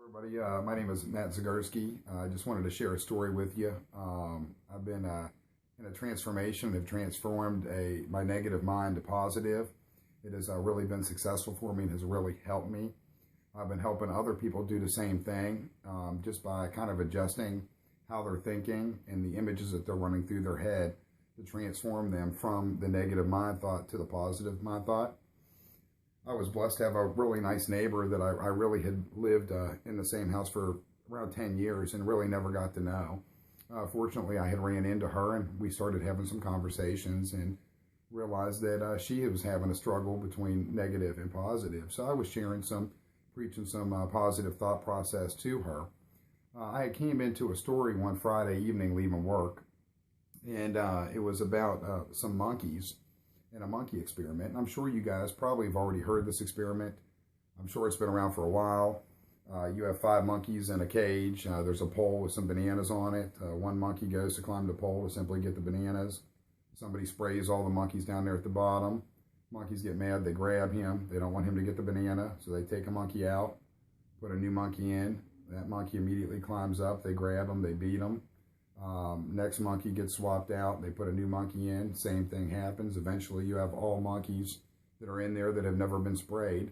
Everybody, my name is Matt Zagorski. I just wanted to share a story with you. I've been in a transformation, have transformed my negative mind to positive. It has really been successful for me and has really helped me. I've been helping other people do the same thing just by kind of adjusting how they're thinking and the images that they're running through their head to transform them from the negative mind thought to the positive mind thought. I was blessed to have a really nice neighbor that I really had lived in the same house for around 10 years and really never got to know. Fortunately, I had ran into her and we started having some conversations and realized that she was having a struggle between negative and positive. So I was preaching some positive thought process to her. I came into a story one Friday evening leaving work, and it was about some monkeys and a monkey experiment. And I'm sure you guys probably have already heard this experiment. I'm sure it's been around for a while. You have 5 monkeys in a cage. There's a pole with some bananas on it. One monkey goes to climb the pole to simply get the bananas. Somebody sprays all the monkeys down there at the bottom. Monkeys get mad, they grab him. They don't want him to get the banana, so they take a monkey out, put a new monkey in. That monkey immediately climbs up. They grab him, they beat him. Next monkey gets swapped out. They put a new monkey in. Same thing happens. Eventually, you have all monkeys that are in there that have never been sprayed.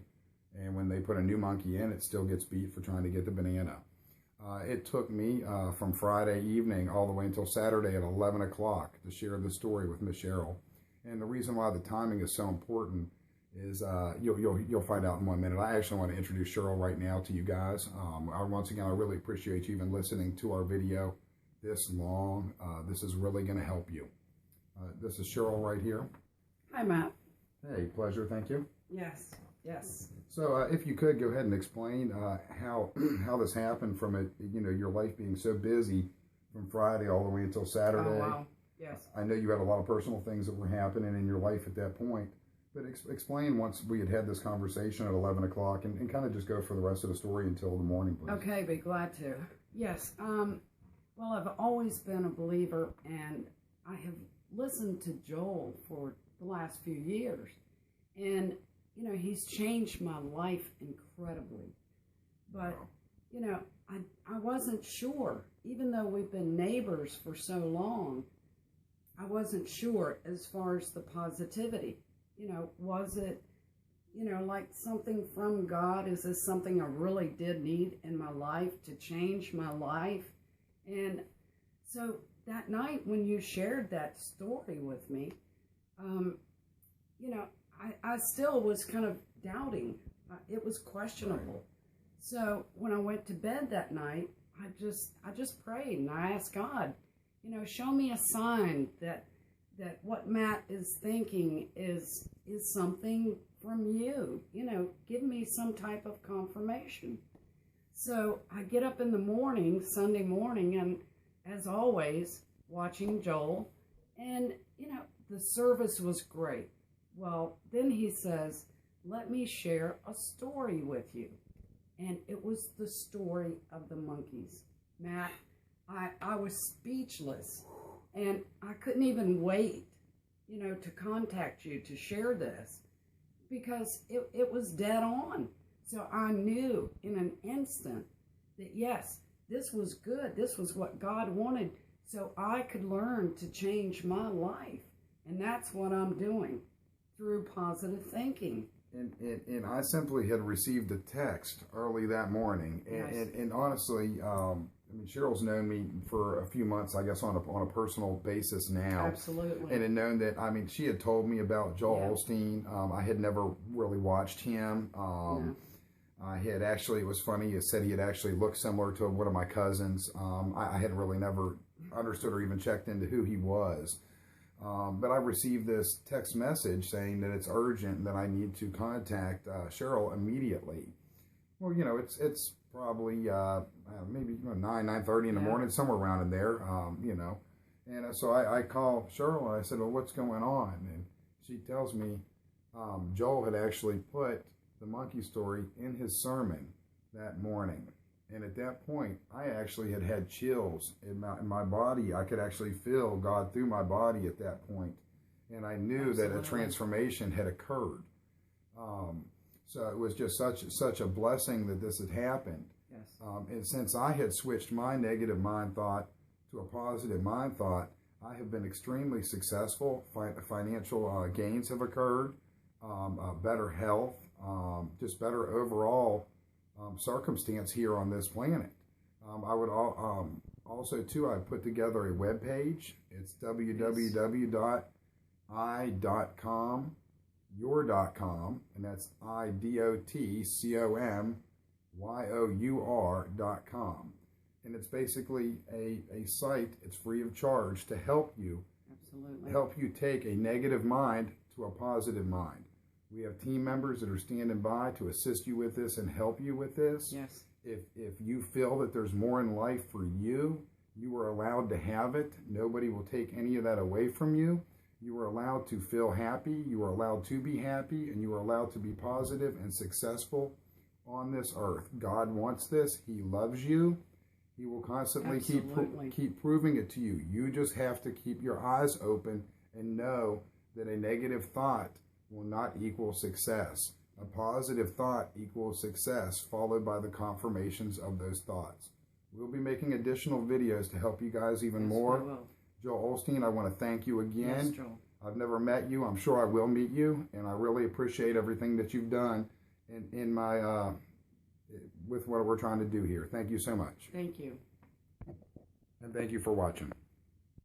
And when they put a new monkey in, it still gets beat for trying to get the banana. It took me from Friday evening all the way until Saturday at 11 o'clock to share this story with Miss Cheryl. And the reason why the timing is so important is you'll find out in 1 minute. I actually want to introduce Cheryl right now to you guys. Once again, I really appreciate you even listening to our video this long. This is really going to help you. This is Cheryl right here. Hi, Matt. Hey, pleasure. Thank you. Yes, yes. So if you could go ahead and explain how this happened from your life being so busy from Friday all the way until Saturday. Oh, wow. Yes. I know you had a lot of personal things that were happening in your life at that point, but explain once we had this conversation at 11 o'clock and kind of just go for the rest of the story until the morning, please. Okay, be glad to. Yes. Well, I've always been a believer, and I have listened to Joel for the last few years, and he's changed my life incredibly. But I wasn't sure, even though we've been neighbors for so long. I wasn't sure as far as the positivity. Was it, like something from God? Is this something I really did need in my life to change my life? And so that night when you shared that story with me, I still was kind of doubting. It was questionable. So when I went to bed that night, I just prayed and I asked God, show me a sign that what Matt is thinking is something from you. Give me some type of confirmation. So I get up in the morning, Sunday morning, and as always, watching Joel, and the service was great. Well, then he says, let me share a story with you. And it was the story of the monkeys. Matt, I was speechless, and I couldn't even wait, to contact you to share this, because it was dead on. So I knew in an instant that, yes, this was good. This was what God wanted, so I could learn to change my life. And that's what I'm doing through positive thinking. And I simply had received a text early that morning. And honestly, Cheryl's known me for a few months, I guess, on a personal basis now. Absolutely. And had known that, she had told me about Joel Osteen. I had never really watched him. I had actually, it was funny, he said he had actually looked similar to one of my cousins. I had really never understood or even checked into who he was. But I received this text message saying that it's urgent and that I need to contact Cheryl immediately. Well, it's probably maybe 9:30 in the morning, somewhere around in there, And so I call Cheryl and I said, well, what's going on? And she tells me Joel had actually put the monkey story in his sermon that morning. And at that point, I actually had chills in my body. I could actually feel God through my body at that point. And I knew that a transformation had occurred. So it was just such a blessing that this had happened. Yes. Yes. And since I had switched my negative mind thought to a positive mind thought, I have been extremely successful. Financial gains have occurred, better health, just better overall circumstance here on this planet. I would also, too, I put together a web page. It's www.i.com, your.com, and that's IDOTCOMYOUR.com. And it's basically a site, it's free of charge to help you. Absolutely. Help you take a negative mind to a positive mind. We have team members that are standing by to assist you with this and help you with this. Yes. If you feel that there's more in life for you, you are allowed to have it. Nobody will take any of that away from you. You are allowed to feel happy. You are allowed to be happy, and you are allowed to be positive and successful on this earth. God wants this. He loves you. He will constantly keep proving it to you. You just have to keep your eyes open and know that a negative thought will not equal success. A positive thought equals success, followed by the confirmations of those thoughts. We'll be making additional videos to help you guys even more. We will. Joel Olstein, I want to thank you again. Yes, Joel. I've never met you. I'm sure I will meet you, and I really appreciate everything that you've done in my with what we're trying to do here. Thank you so much. Thank you. And thank you for watching.